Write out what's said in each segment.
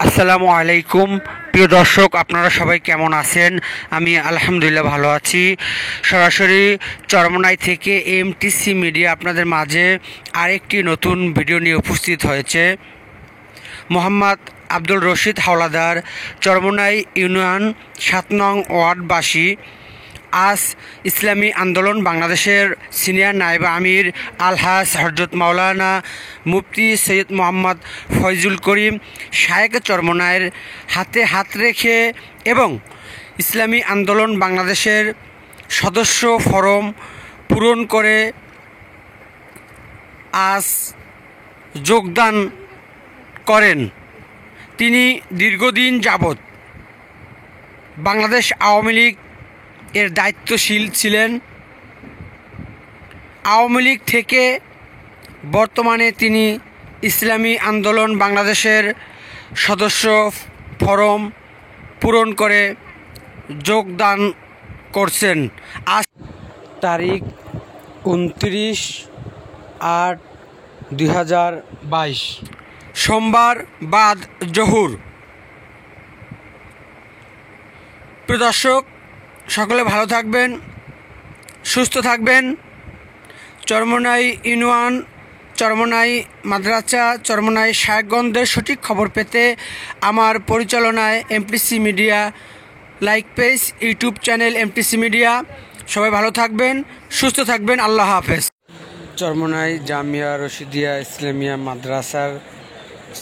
আসসালামু আলাইকুম প্রিয় দর্শক, আপনারা সবাই কেমন আছেন? আমি আলহামদুলিল্লাহ ভালো আছি। সরাসরি চরমোনাই থেকে এমটিসি মিডিয়া আপনাদের মাঝে আরেকটি নতুন ভিডিও নিয়ে উপস্থিত হয়েছে। মোহাম্মদ আব্দুল রশিদ হাওলাদার, চরমোনাই ইউনিয়ন ৭ নং ওয়ার্ডবাসী। আজ ইসলামী আন্দোলন বাংলাদেশের সিনিয়র নায়েব আমির আলহাজ হযরত মাওলানা মুফতি সৈয়দ মোহাম্মদ ফয়জুল করিম শায়েখ চরমোনাইয়ের হাতে হাত রেখে এবং ইসলামী আন্দোলন বাংলাদেশের সদস্য ফরম পূরণ করে আজ যোগদান করেন। তিনি দীর্ঘদিন যাবৎ বাংলাদেশ আওয়ামী লীগ এর দায়িত্বশীল ছিলেন। আওয়ামী লীগ থেকে বর্তমানে তিনি ইসলামী আন্দোলন বাংলাদেশের সদস্য ফরম পূরণ করে যোগদান করছেন। আজ তারিখ 29/8/2022 সোমবার বাদ জহুর। প্রিয় দর্শক, সকলে ভালো থাকবেন, সুস্থ থাকবেন। চরমোনাই ইউনিয়ন, চরমোনাই মাদ্রাসা, চরমোনাই শায়েখগঞ্জের সঠিক খবর পেতে আমার পরিচালনায় MTC media like page, YouTube channel MTC media. সবাই ভালো থাকবেন, সুস্থ থাকবেন। আল্লাহ হাফেজ। চরমোনাই জামিয়া রশিদিয়া ইসলামিয়া মাদ্রাসার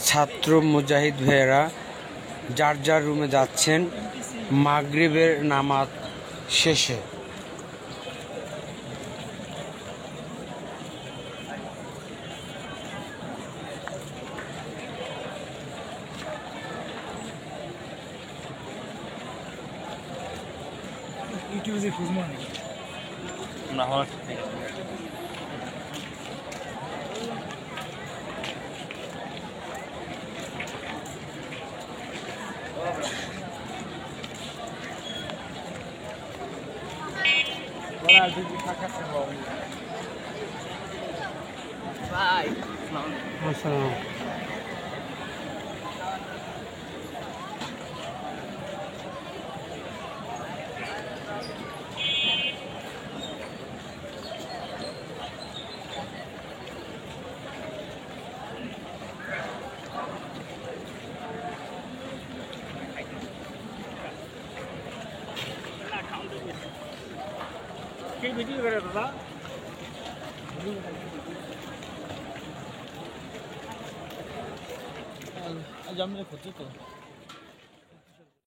ছাত্র মুজাহিদ ভাইয়েরা যার যার রুমে যাচ্ছেন মাগরিবের নামাজ শেষে। ইউটিউবে খুঁজবো না হওয়ার ভাই আসসালাম। ভিডিও করে দাদা আজ আমরা খুঁজছি তো